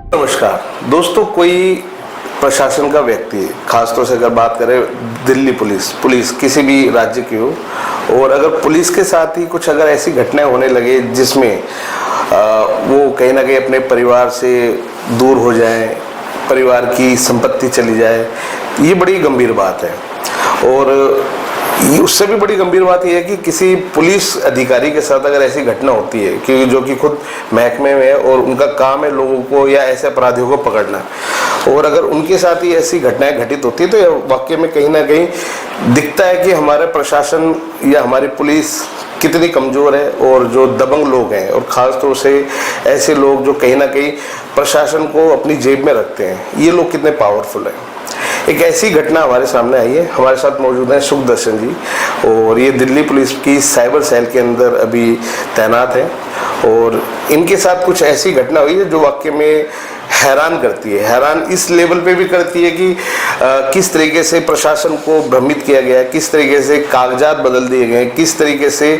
नमस्कार दोस्तों, कोई प्रशासन का व्यक्ति, खासतौर से अगर बात करें दिल्ली पुलिस किसी भी राज्य की हो, और अगर पुलिस के साथ ही कुछ अगर ऐसी घटनाएं होने लगे जिसमें वो कहीं ना कहीं अपने परिवार से दूर हो जाए, परिवार की संपत्ति चली जाए, ये बड़ी गंभीर बात है। और उससे भी बड़ी गंभीर बात यह है कि किसी पुलिस अधिकारी के साथ अगर ऐसी घटना होती है कि जो कि खुद महकमे में है और उनका काम है लोगों को या ऐसे अपराधियों को पकड़ना, और अगर उनके साथ ही ऐसी घटनाएं घटित होती है तो यह वाकई में कहीं ना कहीं दिखता है कि हमारे प्रशासन या हमारी पुलिस कितनी कमज़ोर है, और जो दबंग लोग हैं और ख़ास तौर से ऐसे लोग जो कहीं ना कहीं प्रशासन को अपनी जेब में रखते हैं, ये लोग कितने पावरफुल हैं। एक ऐसी घटना हमारे सामने आई है। हमारे साथ मौजूद हैं सुखदर्शन जी, और ये दिल्ली पुलिस की साइबर सेल के अंदर अभी तैनात हैं, और इनके साथ कुछ ऐसी घटना हुई है जो वाकई में हैरान करती है। हैरान इस लेवल पे भी करती है कि किस तरीके से प्रशासन को भ्रमित किया गया है, किस तरीके से कागजात बदल दिए गए हैं, किस तरीके से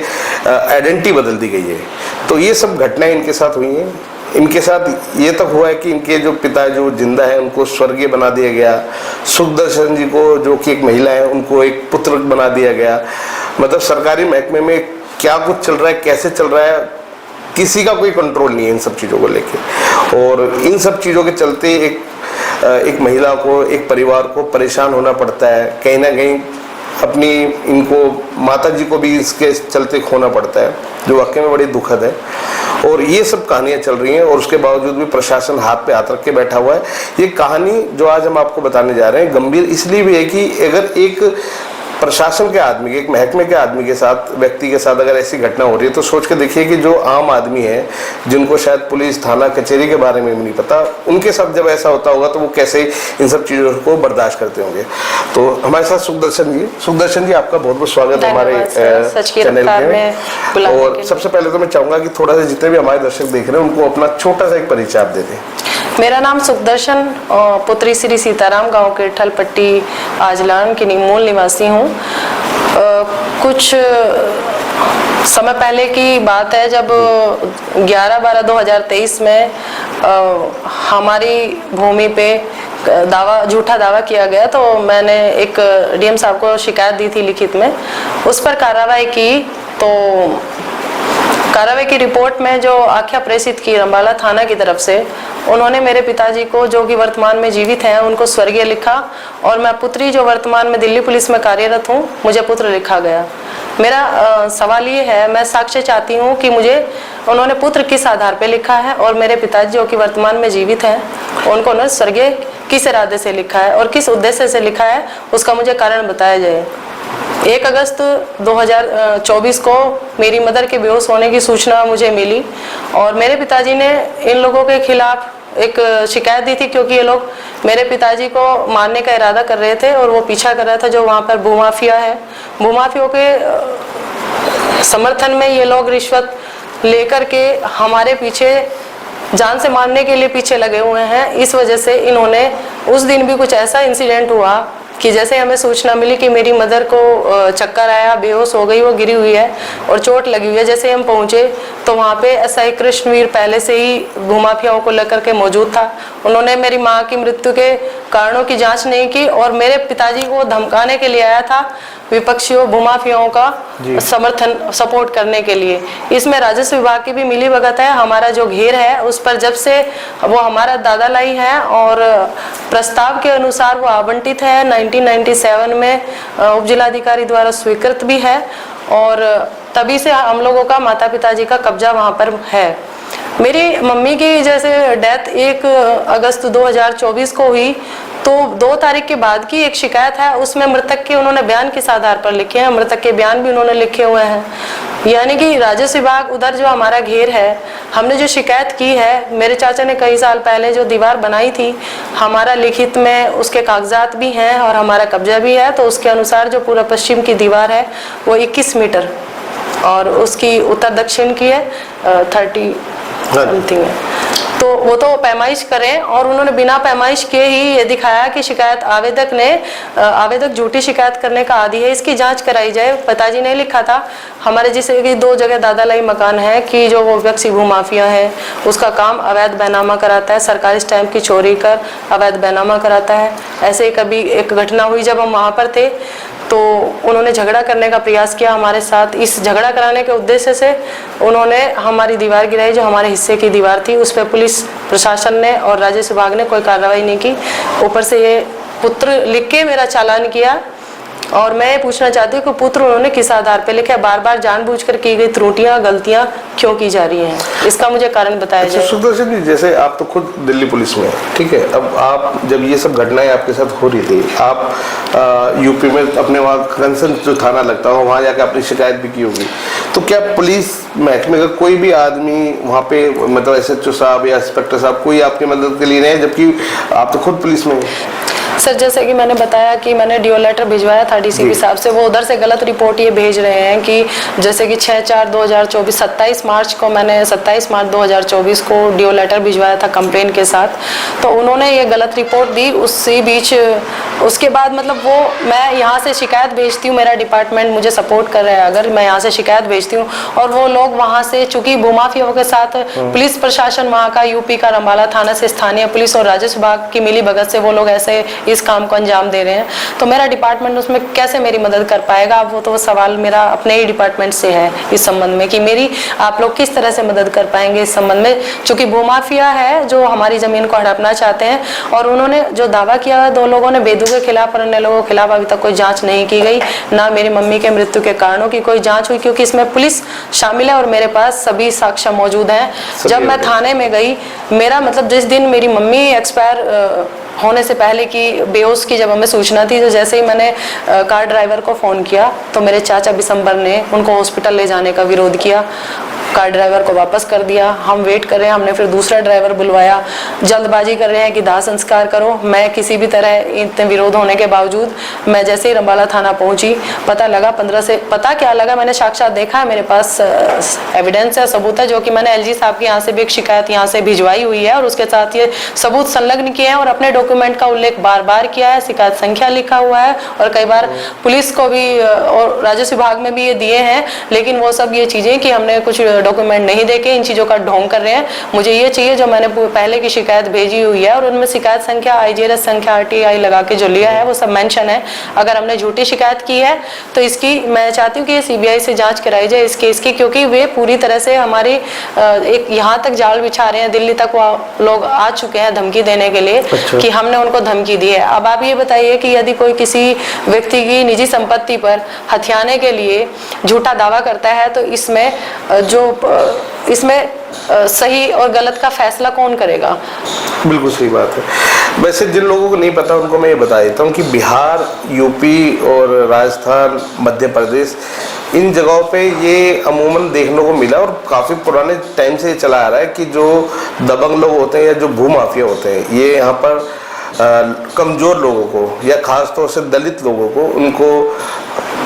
आइडेंटिटी बदल दी गई है। तो ये सब घटनाएं इनके साथ हुई हैं। इनके साथ ये तक हुआ है कि इनके जो पिता जो जिंदा है उनको स्वर्गीय बना दिया गया। सुखदर्शन जी को, जो कि एक महिला है, उनको एक पुत्र बना दिया गया। मतलब सरकारी महकमे में क्या कुछ चल रहा है, कैसे चल रहा है, किसी का कोई कंट्रोल नहीं है इन सब चीज़ों को लेके। और इन सब चीज़ों के चलते एक महिला को, एक परिवार को परेशान होना पड़ता है। कहीं ना कहीं अपनी इनको माता जी को भी इसके चलते खोना पड़ता है, जो वाकई में बड़ी दुखद है। और ये सब कहानियां चल रही हैं, और उसके बावजूद भी प्रशासन हाथ पे हाथ रख के बैठा हुआ है। ये कहानी जो आज हम आपको बताने जा रहे हैं गंभीर इसलिए भी है कि अगर एक प्रशासन के आदमी, एक महकमे के आदमी के साथ, व्यक्ति के साथ अगर ऐसी घटना हो रही है तो सोच के देखिए कि जो आम आदमी है, जिनको शायद पुलिस, थाना, कचहरी के बारे में भी नहीं पता, उनके साथ जब ऐसा होता होगा तो वो कैसे इन सब चीज़ों को बर्दाश्त करते होंगे। तो हमारे साथ सुखदर्शन जी आपका बहुत बहुत स्वागत है हमारे चैनल पे। और सबसे पहले तो मैं चाहूँगा कि थोड़ा सा जितने भी हमारे दर्शक देख रहे हैं उनको अपना छोटा सा एक परिचय आप दे दें। मेरा नाम सुखदर्शन, पुत्री श्री सीताराम, गांव के ठलपट्टी आजलान की मूल निवासी हूँ। कुछ समय पहले की बात है जब 11/12/2023 में हमारी भूमि पे झूठा दावा किया गया, तो मैंने एक डीएम साहब को शिकायत दी थी लिखित में। उस पर कार्रवाई की, तो कार्रवाई की रिपोर्ट में जो आख्या प्रेषित की रंबाला थाना की तरफ से, उन्होंने मेरे पिताजी को, जो कि वर्तमान में जीवित हैं, उनको स्वर्गीय लिखा, और मैं पुत्री जो वर्तमान में दिल्ली पुलिस में कार्यरत हूँ, मुझे पुत्र लिखा गया। मेरा सवाल ये है, मैं साक्ष्य चाहती हूँ कि मुझे उन्होंने पुत्र किस आधार पर लिखा है, और मेरे पिताजी जो कि वर्तमान में जीवित हैं उनको उन्होंने स्वर्गीय किस इरादे से लिखा है और किस उद्देश्य से लिखा है, उसका मुझे कारण बताया जाए। 1 अगस्त 2024 को मेरी मदर के बेहोश होने की सूचना मुझे मिली, और मेरे पिताजी ने इन लोगों के खिलाफ एक शिकायत दी थी, क्योंकि ये लोग मेरे पिताजी को मारने का इरादा कर रहे थे, और वो पीछा कर रहा था जो वहाँ पर भूमाफिया है। भूमाफियों के समर्थन में ये लोग रिश्वत लेकर के हमारे पीछे, जान से मारने के लिए पीछे लगे हुए हैं। इस वजह से इन्होंने, उस दिन भी कुछ ऐसा इंसिडेंट हुआ कि जैसे हमें सूचना मिली कि मेरी मदर को चक्कर आया, बेहोश हो गई, वो गिरी हुई है और चोट लगी हुई है। जैसे हम पहुंचे तो वहाँ पे एसआई कृष्णवीर पहले से ही भूमाफियाओं को लेकर के मौजूद था। उन्होंने मेरी माँ की मृत्यु के कारणों की जांच नहीं की, और मेरे पिताजी को धमकाने के लिए आया था, विपक्षियों भूमाफियाओं का समर्थन, सपोर्ट करने के लिए। इसमें राजस्व विभाग की भी मिली भगत है। हमारा जो घेर है उस पर जब से वो हमारा दादा लाई है, और प्रस्ताव के अनुसार वो आवंटित है। 1997 में उप जिलाधिकारी द्वारा स्वीकृत भी है, और तभी से हम लोगों का, माता पिताजी का कब्जा वहाँ पर है। मेरी मम्मी की जैसे डेथ 1 अगस्त 2024 को हुई, तो 2 तारीख के बाद की एक शिकायत है, उसमें मृतक के उन्होंने बयान किस आधार पर लिखे हैं, मृतक के बयान भी उन्होंने लिखे हुए हैं। यानी कि राजस्व विभाग, उधर जो हमारा घेर है, हमने जो शिकायत की है, मेरे चाचा ने कई साल पहले जो दीवार बनाई थी, हमारा लिखित में उसके कागजात भी हैं और हमारा कब्जा भी है। तो उसके अनुसार जो पूर्व पश्चिम की दीवार है वो 21 मीटर, और उसकी उत्तर दक्षिण की है 30 समथिंग है। तो वो तो पैमाइश करें, और उन्होंने बिना पैमाइश के ही ये दिखाया कि शिकायत आवेदक झूठी शिकायत करने का आदी है, इसकी जांच कराई जाए। पिताजी ने लिखा था हमारे जैसे कि 2 जगह दादालाई मकान है कि जो वो व्यक्ति भूमाफिया है, उसका काम अवैध बैनामा कराता है, सरकारी स्टैंप की चोरी कर अवैध बैनामा कराता है। ऐसे ही कभी एक घटना हुई जब हम वहाँ पर थे, तो उन्होंने झगड़ा करने का प्रयास किया हमारे साथ। इस झगड़ा कराने के उद्देश्य से उन्होंने हमारी दीवार गिराई, जो हमारे हिस्से की दीवार थी। उस पर पुलिस प्रशासन ने और राजस्व विभाग ने कोई कार्रवाई नहीं की। ऊपर से ये पुत्र लिख के मेरा चालान किया, और मैं ये पूछना चाहती हूँ कि पुत्र उन्होंने किस आधार पे लिखा है? बार बार जानबूझकर की गई त्रुटियां, गलतियां क्यों की जा रही हैं? इसका मुझे कारण बताया जाए। सुदर्शन जी, जैसे आप तो खुद दिल्ली पुलिस में, ठीक है, अब आप जब ये सब घटनाएं आपके साथ हो रही थी, आप यूपी में अपने वहाँ कंसर्न जो थाना लगता हो वहाँ जाकर अपनी शिकायत भी की होगी, तो क्या पुलिस महकमे का कोई भी आदमी वहाँ पे, मतलब SHO साहब या इंस्पेक्टर साहब, कोई आपकी मदद के लिए नहीं है, जबकि आप तो खुद पुलिस में? सर, जैसे कि मैंने बताया कि मैंने डीओ लेटर भिजवाया था DCP साहब से। वो उधर से गलत रिपोर्ट ये भेज रहे हैं कि जैसे कि 6/4/2024 27 मार्च 2024 को डीओ लेटर भिजवाया था कंप्लेन के साथ, तो उन्होंने ये गलत रिपोर्ट दी। उसी बीच उसके बाद मतलब वो, मैं यहाँ से शिकायत भेजती हूँ, मेरा डिपार्टमेंट मुझे सपोर्ट कर रहा है, अगर मैं यहाँ से शिकायत भेजती हूँ और वो लोग वहाँ से, चूंकि भूमाफियाओं के साथ पुलिस प्रशासन वहाँ का, यूपी का रंबाला थाना से स्थानीय पुलिस और राजस्व विभाग की मिली भगत से वो लोग ऐसे इस काम को अंजाम दे रहे हैं, तो मेरा डिपार्टमेंट उसमें कैसे मेरी मदद कर पाएगा? वो तो सवाल मेरा अपने ही डिपार्टमेंट से है इस संबंध में कि मेरी आप लोग किस तरह से मदद कर पाएंगे इस संबंध में, चूंकि भूमाफिया है जो हमारी जमीन को हड़पना चाहते हैं। और उन्होंने जो दावा किया है 2 लोगों ने, बेदू के खिलाफ और अन्य लोगों के खिलाफ अभी तक कोई जांच नहीं की गई, ना मेरी मम्मी के मृत्यु के कारणों की कोई जांच हुई, क्योंकि इसमें पुलिस शामिल है और मेरे पास सभी साक्ष्य मौजूद हैं। जब मैं थाने में गई, मेरा मतलब जिस दिन मेरी मम्मी एक्सपायर होने से पहले की बेहोश की जब हमें सूचना थी, तो जैसे ही मैंने कार ड्राइवर को फ़ोन किया तो मेरे चाचा बिशंबर ने उनको हॉस्पिटल ले जाने का विरोध किया, कार ड्राइवर को वापस कर दिया। हम वेट कर रहे हैं, हमने फिर दूसरा ड्राइवर बुलवाया, जल्दबाजी कर रहे हैं कि दाह संस्कार करो। मैं किसी भी तरह इतने विरोध होने के बावजूद मैं जैसे ही रंबाला थाना पहुंची, पता लगा 15 से, पता क्या लगा, मैंने साक्षात देखा है, मेरे पास एविडेंस है, सबूत है, जो कि मैंने LG साहब के यहाँ से भी एक शिकायत यहाँ से भिजवाई हुई है और उसके साथ ये सबूत संलग्न किए हैं और अपने डॉक्यूमेंट का उल्लेख बार बार किया है, शिकायत संख्या लिखा हुआ है और कई बार पुलिस को भी और राजस्व विभाग में भी ये दिए हैं। लेकिन वो सब ये चीज़ें कि हमने कुछ डॉक्यूमेंट नहीं देके इन चीज़ों का ढोंग कर रहे हैं। मुझे ये चाहिए जो मैंने पहले की शिकायत भेजी हुई है और उनमें शिकायत संख्या, IGRS संख्या, RTI लगा के जो लिया है वो सब मेंशन है। अगर हमने झूठी शिकायत की है तो इसकी मैं चाहती हूँ कि CBI से जांच कराई जाए इस केस की, क्योंकि वे पूरी तरह से हमारी एक यहाँ तक जाल बिछा रहे हैं, दिल्ली तक वो लोग आ चुके हैं धमकी देने के लिए कि हमने उनको धमकी दी है। अब आप ये बताइए कि यदि कोई किसी व्यक्ति की निजी संपत्ति पर हथियाने के लिए झूठा दावा करता है तो इसमें सही और गलत का फैसला कौन करेगा? बिल्कुल सही बात है। वैसे जिन लोगों को नहीं पता उनको मैं ये बता देता हूँ कि बिहार, यूपी और राजस्थान, मध्य प्रदेश, इन जगहों पे ये अमूमन देखने को मिला और काफ़ी पुराने टाइम से चला आ रहा है कि जो दबंग लोग होते हैं या जो भूमाफिया होते हैं, ये यहाँ पर कमज़ोर लोगों को या ख़ास तौर से दलित लोगों को, उनको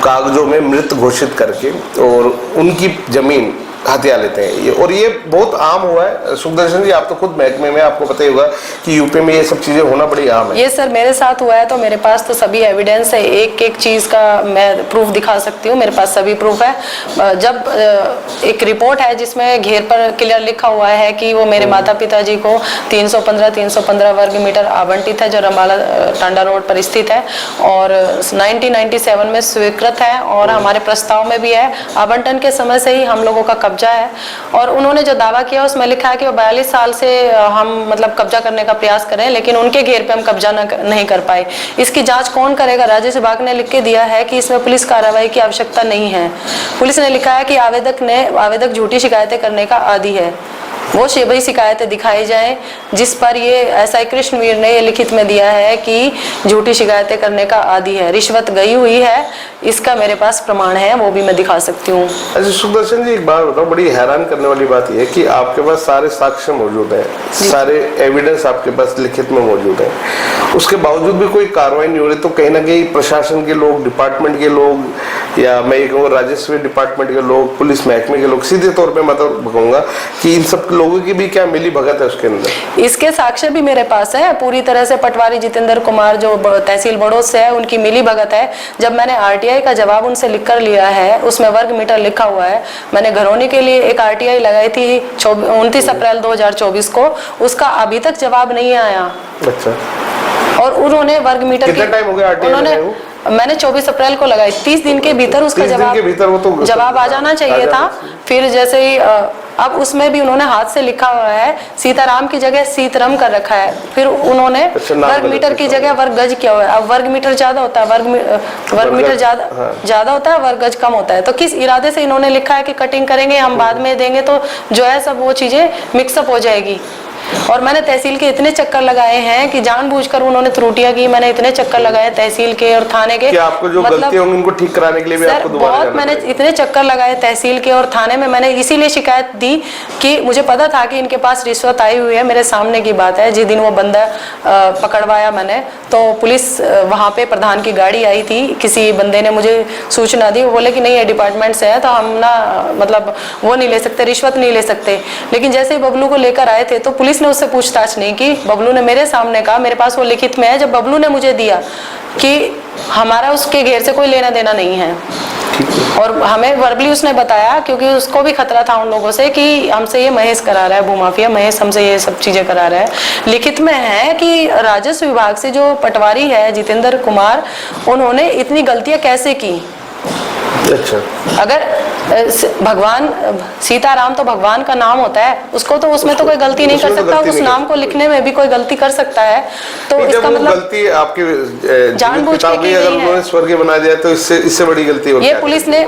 कागजों में मृत घोषित करके और उनकी ज़मीन हथिया लेते हैं ये, और ये बहुत आम हुआ है। सुदर्शन जी, आप तो खुद महकमे में, आपको पता ही होगा कि यूपी में ये सब चीज़ें होना बड़ी आम है। ये सर मेरे साथ हुआ है तो मेरे पास तो सभी एविडेंस है, एक एक चीज़ का मैं प्रूफ दिखा सकती हूँ, मेरे पास सभी प्रूफ है। जब एक रिपोर्ट है जिसमें घेर पर क्लियर लिखा हुआ है कि वो मेरे माता पिताजी को 315 वर्ग मीटर आवंटित है, जो रंबाला टांडा रोड पर स्थित है और 1997 में स्वीकृत है और हमारे प्रस्ताव में भी है। आवंटन के समय से ही हम लोगों का कब्जा है और उन्होंने जो दावा किया उसमें लिखा है कि वो 42 साल से हम मतलब कब्जा करने का प्रयास करें, लेकिन उनके घेर पे हम कब्जा नहीं कर पाए। इसकी जांच कौन करेगा? राजस्व विभाग ने लिख के दिया है कि इसमें पुलिस कार्रवाई की आवश्यकता नहीं है। पुलिस ने लिखा है कि आवेदक झूठी शिकायतें करने का आदी है, वो वही शिकायतें दिखाई जाएं जिस पर ये SI कृष्णवीर ने ये लिखित में दिया है कि झूठी शिकायतें करने का आदी है, रिश्वत गई हुई है, इसका मेरे पास प्रमाण है, वो भी मैं दिखा सकती हूँ। अच्छा सुदर्शन जी, एक बात बताओ, बड़ी हैरान करने वाली बात यह है कि आपके पास सारे साक्ष्य मौजूद हैं, सारे एविडेंस आपके पास लिखित में मौजूद है, उसके बावजूद भी कोई कार्रवाई नहीं हो रही। तो कहीं ना कहीं प्रशासन के लोग, डिपार्टमेंट के लोग, या मैं ये कहूँगा राजस्व डिपार्टमेंट के लोग, पुलिस महकमे के लोग, सीधे तौर पे मतलब कहूँगा कि इन सब लोगों की भी क्या मिली भगत है उसके अंदर? इसके साक्ष्य भी मेरे पास है पूरी तरह से। पटवारी जितेंद्र कुमार जो तहसील बड़ौद से है, उनकी मिली भगत है। जब मैंने आरटीआई का जवाब उनसे लिख कर लिया है, उसमें वर्ग मीटर लिखा हुआ है। मैंने घरौनी के लिए एक आरटीआई लगाई थी 29 अप्रैल 2024 को, उसका अभी तक जवाब नहीं आया। अच्छा। और उन्होंने वर्ग मीटर कितना टाइम हो गया आरटीआई? मैंने 24 अप्रैल को लगाई, 30 दिन के भीतर उसका जवाब आ जाना चाहिए था। फिर जैसे ही अब उसमें भी उन्होंने हाथ से लिखा हुआ है, सीताराम की जगह सीतरम कर रखा है। फिर उन्होंने वर्ग मीटर की जगह वर्ग गज किया हुआ है। अब वर्ग मीटर ज्यादा होता है, वर्ग मीटर ज्यादा होता है, वर्ग गज कम होता है। तो किस इरादे से इन्होंने लिखा है कि कटिंग करेंगे हम बाद में देंगे, तो जो है सब वो चीजें मिक्सअप हो जाएगी। और मैंने तहसील के इतने चक्कर लगाए हैं कि जानबूझकर उन्होंने त्रुटियां की। मैंने इतने चक्कर लगाए तहसील के और थाने के, आपको जो गलती होंगी उनको ठीक कराने के लिए भी आपको दोबारा बहुत मैंने इतने चक्कर लगाए तहसील के और थाने में। मैंने इसीलिए शिकायत दी कि मुझे पता था कि इनके पास रिश्वत आई हुई है। मेरे सामने की बात है, जिस दिन वो बंदा पकड़वाया मैंने, तो पुलिस वहाँ पे प्रधान की गाड़ी आई थी, किसी बंदे ने मुझे सूचना दी। वो बोले कि नहीं ये डिपार्टमेंट से है, तो हम ना मतलब वो नहीं ले सकते, रिश्वत नहीं ले सकते। लेकिन जैसे ही बबलू को लेकर आए थे तो पुलिस ने उससे पूछताछ नहीं की। बबलू ने मेरे सामने कहा, मेरे पास वो लिखित में है, जब बबलू ने मुझे दिया कि हमारा उसके घेर से कोई लेना देना नहीं है। और हमें वर्बली उसने बताया, क्योंकि उसको भी खतरा था उन लोगों से कि हमसे ये महेश करा रहा है, भूमाफिया महेश हमसे ये सब चीजें करा रहा है। लिखित में है कि राजस्व विभाग से जो पटवारी है जितेंद्र कुमार, उन्होंने इतनी गलतियां कैसे की। अच्छा। अगर भगवान सीताराम तो भगवान का नाम होता है, उसको तो उसमें तो कोई गलती नहीं कर सकता। उस नाम को लिखने में भी कोई गलती कर सकता है, तो इसका मतलब गलती आपके जानबूझ के की अगर उन्होंने स्वर्गीय बना दिया तो इससे बड़ी गलती होगी। ये पुलिस ने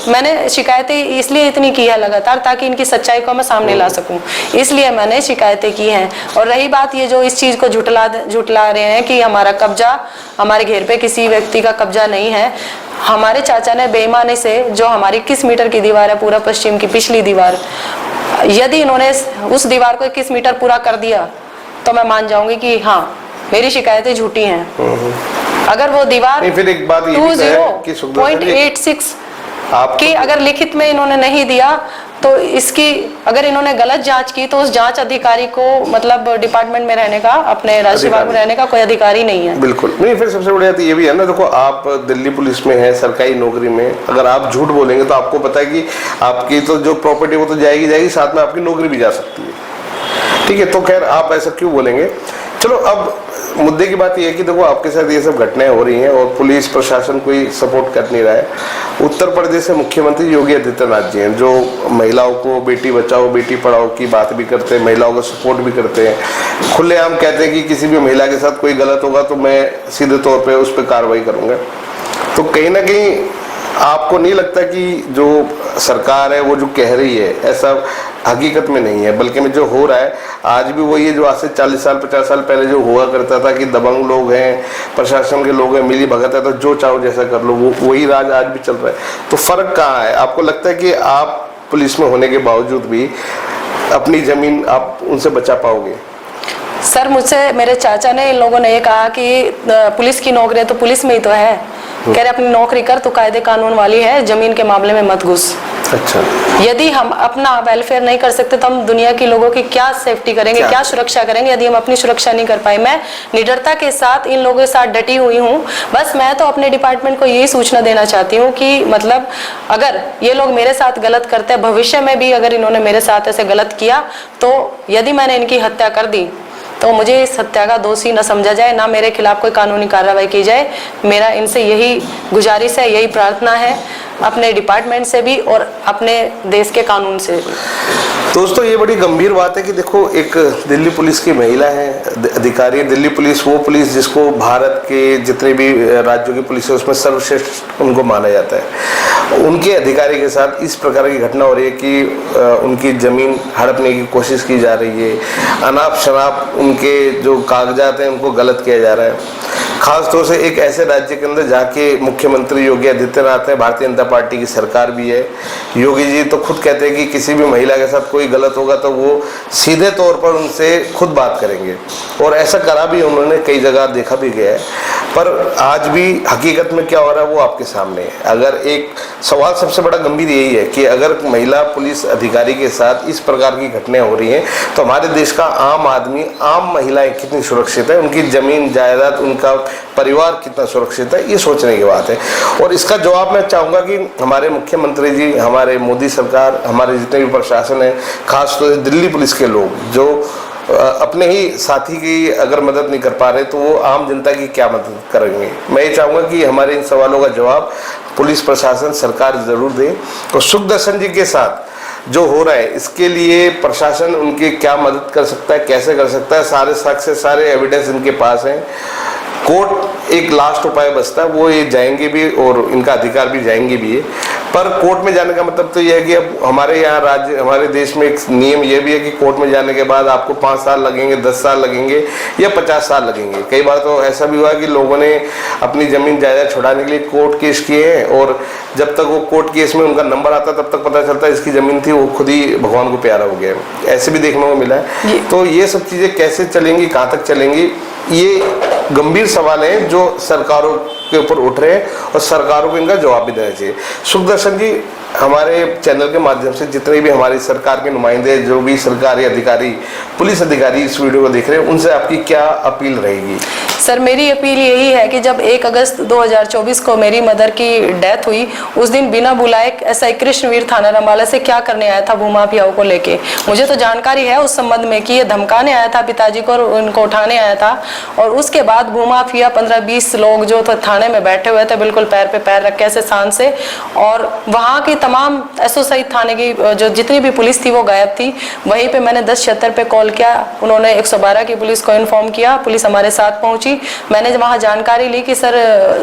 मैंने शिकायतें इसलिए इतनी की है लगातार, ताकि इनकी सच्चाई को मैं सामने ला सकूं, इसलिए मैंने शिकायतें की हैं। और रही बात ये जो इस चीज को झुटला रहे हैं कि हमारा कब्जा, हमारे घेर पे किसी व्यक्ति का कब्जा नहीं है। हमारे चाचा ने बेईमानी से जो हमारी 21 मीटर की दीवार है, पूरा पश्चिम की पिछली दीवार, यदि इन्होंने उस दीवार को 21 मीटर पूरा कर दिया तो मैं मान जाऊंगी कि हाँ मेरी शिकायतें झूठी हैं। अगर वो दीवार फिर एक बात 20.86 की अगर लिखित में इन्होंने नहीं दिया, तो इसकी अगर इन्होंने गलत जांच की तो उस जांच अधिकारी को मतलब डिपार्टमेंट में रहने का, अपने राजस्व विभाग में रहने का कोई अधिकारी नहीं है। बिल्कुल नहीं। फिर सबसे बड़ी बात ये भी है ना, देखो आप दिल्ली पुलिस में है, सरकारी नौकरी में, अगर आप झूठ बोलेंगे तो आपको पता है कि आपकी तो जो प्रॉपर्टी वो तो जाएगी, साथ में आपकी नौकरी भी जा सकती है। ठीक है, तो खैर आप ऐसा क्यों बोलेंगे। चलो अब मुद्दे की बात यह है कि देखो आपके साथ ये सब घटनाएं हो रही हैं और पुलिस प्रशासन कोई सपोर्ट कर नहीं रहा है। उत्तर प्रदेश से मुख्यमंत्री योगी आदित्यनाथ जी हैं, जो महिलाओं को बेटी बचाओ बेटी पढ़ाओ की बात भी करते हैं, महिलाओं को सपोर्ट भी करते हैं, खुलेआम कहते हैं कि किसी भी महिला के साथ कोई गलत होगा तो मैं सीधे तौर पर उस पर कार्रवाई करूंगा। तो कहीं ना कहीं आपको नहीं लगता कि जो सरकार है वो जो कह रही है ऐसा हकीकत में नहीं है, बल्कि में जो हो रहा है आज भी वही है जो आज से 40 साल 50 साल पहले जो हुआ करता था कि दबंग लोग हैं, प्रशासन के लोग हैं, मिली भगत है तो जो चाहो जैसा कर लो, वो वही राज आज भी चल रहा है। तो फर्क कहाँ है? आपको लगता है कि आप पुलिस में होने के बावजूद भी अपनी जमीन आप उनसे बचा पाओगे? सर मुझसे मेरे चाचा ने, इन लोगों ने ये कहा कि पुलिस की नौकरी है तो पुलिस में ही तो है, कह रहे अपनी नौकरी कर, तो कायदे कानून वाली है, जमीन के मामले में मत घुस। अच्छा। यदि हम अपना वेलफेयर नहीं कर सकते तो हम दुनिया के लोगों की क्या सेफ्टी करेंगे, क्या सुरक्षा करेंगे यदि हम अपनी सुरक्षा नहीं कर पाए। मैं निडरता के साथ इन लोगों के साथ डटी हुई हूँ। बस मैं तो अपने डिपार्टमेंट को यही सूचना देना चाहती हूँ कि मतलब अगर ये लोग मेरे साथ गलत करते हैं, भविष्य में भी अगर इन्होंने मेरे साथ ऐसे गलत किया, तो यदि मैंने इनकी हत्या कर दी तो मुझे इस हत्या का दोषी न समझा जाए, ना मेरे खिलाफ कोई कानूनी कार्रवाई की जाए। मेरा इनसे यही गुजारिश है, यही प्रार्थना है, अपने डिपार्टमेंट से भी और अपने देश के कानून से भी। दोस्तों ये बड़ी गंभीर बात है कि देखो एक दिल्ली पुलिस की महिला है, अधिकारी है। दिल्ली पुलिस वो पुलिस जिसको भारत के जितने भी राज्यों की पुलिस है उसमें सर्वश्रेष्ठ उनको माना जाता है। उनके अधिकारी के साथ इस प्रकार की घटना हो रही है कि उनकी जमीन हड़पने की कोशिश की जा रही है, अनाप शनाप उनके जो कागजात हैं उनको गलत किया जा रहा है। खास तौर से एक ऐसे राज्य के अंदर जहाँ के मुख्यमंत्री योगी आदित्यनाथ है, भारतीय जनता पार्टी की सरकार भी है। योगी जी तो खुद कहते हैं कि किसी भी महिला के साथ कोई गलत होगा तो वो सीधे तौर पर उनसे खुद बात करेंगे, और ऐसा करा भी उन्होंने, कई जगह देखा भी गया है। पर आज भी हकीकत में क्या हो रहा है वो आपके सामने है। अगर एक सवाल सबसे बड़ा गंभीर यही है कि अगर महिला पुलिस अधिकारी के साथ इस प्रकार की घटनाएं हो रही हैं तो हमारे देश का आम आदमी, आम महिलाएं कितनी सुरक्षित है, उनकी जमीन जायदाद, उनका परिवार कितना सुरक्षित है, ये सोचने की बात है। और इसका जवाब मैं चाहूँगा कि हमारे मुख्यमंत्री जी, हमारे मोदी सरकार, हमारे जितने भी प्रशासन है, खासतौर से दिल्ली पुलिस के लोग जो अपने ही साथी की अगर मदद नहीं कर पा रहे तो वो आम जनता की क्या मदद करेंगे। मैं ये चाहूँगा कि हमारे इन सवालों का जवाब पुलिस प्रशासन, सरकार ज़रूर दे। तो सुखदर्शन जी के साथ जो हो रहा है इसके लिए प्रशासन उनकी क्या मदद कर सकता है, कैसे कर सकता है? सारे साक्ष्य, सारे एविडेंस इनके पास हैं। कोर्ट एक लास्ट उपाय बचता है, वो ये जाएंगे भी और इनका अधिकार भी जाएंगे भी है। पर कोर्ट में जाने का मतलब तो ये है कि अब हमारे यहाँ राज्य, हमारे देश में एक नियम ये भी है कि कोर्ट में जाने के बाद आपको 5 साल लगेंगे, 10 साल लगेंगे या 50 साल लगेंगे। कई बार तो ऐसा भी हुआ कि लोगों ने अपनी जमीन जायदाद छुड़ाने के लिए कोर्ट केस किए हैं, और जब तक वो कोर्ट केस में उनका नंबर आता तब तक पता चलता है इसकी जमीन थी, वो खुद ही भगवान को प्यारा हो गया। ऐसे भी देखने को मिला है। तो ये सब चीज़ें कैसे चलेंगी, कहाँ तक चलेंगी, ये गंभीर सवाल हैं जो सरकारों के ऊपर उठ रहे हैं और सरकारों को इनका जवाब भी देना चाहिए। सुखदर्शन जी, हमारे चैनल के माध्यम से जितने भी हमारी सरकार के नुमाइंदे, जो भी सरकारी अधिकारी, पुलिस अधिकारी इस वीडियो को देख रहे हैं, उनसे आपकी क्या अपील रहेगी? सर, मेरी अपील यही है कि जब 1 अगस्त 2024 को मेरी मदर की डेथ हुई, उस दिन बिना बुलाए एसआई कृष्णवीर थाना रंबाला से क्या करने आया था भूमाफियाओं को लेके। मुझे तो जानकारी है उस संबंध में कि ये धमकाने आया था पिताजी को और उनको उठाने आया था, और उसके बाद भूमाफिया 15-20 लोग जो तो थाने में बैठे हुए थे, बिल्कुल पैर पे पैर रख के ऐसे शान से, और वहाँ की तमाम एसओ सहित थाने की जो जितनी भी पुलिस थी वो गायब थी। वहीं पे मैंने 1076 पे कॉल किया, उन्होंने 112 की पुलिस को इन्फॉर्म किया, पुलिस हमारे साथ पहुंची। मैंने वहाँ जानकारी ली कि सर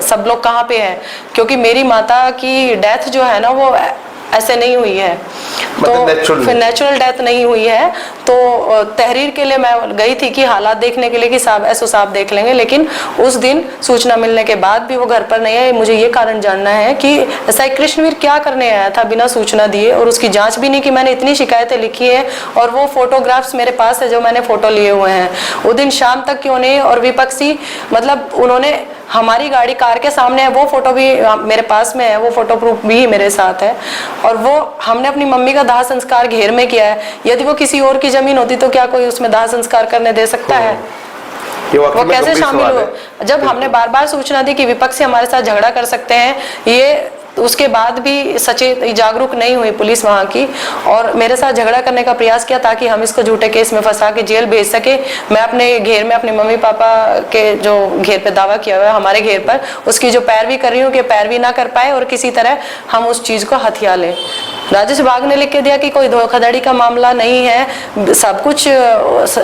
सब लोग कहाँ पे हैं, क्योंकि मेरी माता की डेथ जो है ना वो ऐसे नहीं हुई है, तो फिर नेचुरल डेथ नहीं हुई है। तो तहरीर के लिए मैं गई थी कि हालात देखने के लिए कि साहब एसओ साहब देख लेंगे, लेकिन उस दिन सूचना मिलने के बाद भी वो घर पर नहीं आए। मुझे ये कारण जानना है कि एसआई कृष्णवीर क्या करने आया था बिना सूचना दिए, और उसकी जांच भी नहीं की। मैंने इतनी शिकायतें लिखी है और वो फोटोग्राफ्स मेरे पास है जो मैंने फोटो लिए हुए हैं। वो दिन शाम तक क्यों नहीं, और विपक्षी मतलब उन्होंने हमारी गाड़ी कार के सामने है, वो फोटो भी मेरे पास में है, वो फोटो प्रूफ भी मेरे साथ है। और वो हमने अपनी मम्मी का दाह संस्कार घेर में किया है। यदि वो किसी और की जमीन होती तो क्या कोई उसमें दाह संस्कार करने दे सकता है? वो कैसे शामिल हुए? जब हमने बार बार सूचना दी कि विपक्षी हमारे साथ झगड़ा कर सकते हैं, ये उसके बाद भी सचेत जागरूक नहीं हुई पुलिस वहाँ की, और मेरे साथ झगड़ा करने का प्रयास किया ताकि हम इसको झूठे केस में फंसा के जेल भेज सके। मैं अपने घेर में अपने मम्मी पापा के जो घेर पे दावा किया हुआ है हमारे घेर पर, उसकी जो पैरवी कर रही हूँ कि पैरवी ना कर पाए और किसी तरह हम उस चीज को हथिया लें। राजस्व विभाग ने लिख के दिया कि कोई धोखाधड़ी का मामला नहीं है, सब कुछ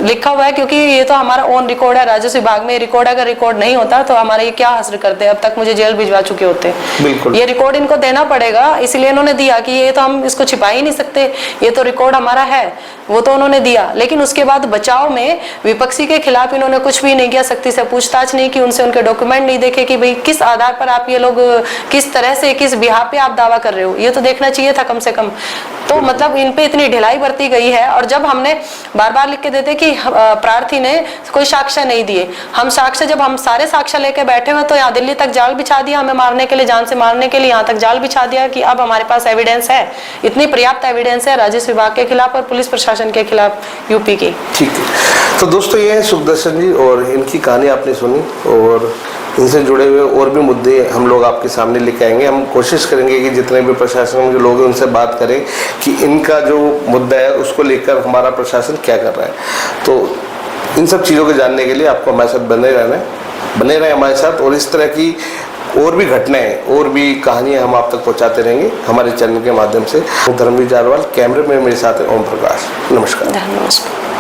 लिखा हुआ है, क्योंकि ये तो हमारा ओन रिकॉर्ड है राजस्व विभाग में। रिकॉर्ड अगर रिकॉर्ड नहीं होता तो हमारे ये क्या हासिल करते, अब तक मुझे जेल भिजवा चुके होते। ये रिकॉर्ड इनको देना पड़ेगा, इसलिए इन्होंने दिया कि ये तो हम इसको छिपा ही नहीं सकते, ये तो रिकॉर्ड हमारा है, वो तो उन्होंने दिया। लेकिन उसके बाद बचाव में विपक्षी के खिलाफ इन्होंने कुछ भी नहीं किया, सख्ती से पूछताछ नहीं की, उनसे उनके डॉक्यूमेंट नहीं देखे कि भाई किस आधार पर आप ये लोग किस तरह से किस बिहार पे आप दावा कर रहे हो, ये तो देखना चाहिए था कम से कम। तो मतलब इन पे इतनी ढिलाई बरती गई है। और जब हमने बार बार लिख के देते कि प्रार्थी ने कोई साक्ष्य नहीं दिए, हम साक्ष्य जब हम सारे साक्ष्य लेके बैठे हुए तो यहाँ दिल्ली तक जाल बिछा दिया, हमें मारने के लिए, जान से मारने के लिए यहाँ तक जाल बिछा दिया कि अब हमारे पास एविडेंस है, इतनी पर्याप्त एविडेंस है राजस्व विभाग के खिलाफ और पुलिस प्रशासन के खिलाफ यूपी की। ठीक है, तो दोस्तों ये है सुखदर्शन जी और इनकी कहानी आपने सुनी, और इनसे जुड़े हुए और भी मुद्दे हम लोग आपके सामने लेके आएंगे। हम कोशिश करेंगे कि जितने भी प्रशासन के लोग हैं उनसे बात करें कि इनका जो मुद्दा है उसको लेकर हमारा प्रशासन क्या कर रहा है। तो इन सब चीज़ों को जानने के लिए आपको हमारे साथ बने रहे हमारे साथ, और इस तरह की और भी घटनाएं और भी कहानियां हम आप तक पहुंचाते रहेंगे हमारे चैनल के माध्यम से। धर्मवीर जारवाल कैमरे में मेरे साथ है ओम प्रकाश। नमस्कार।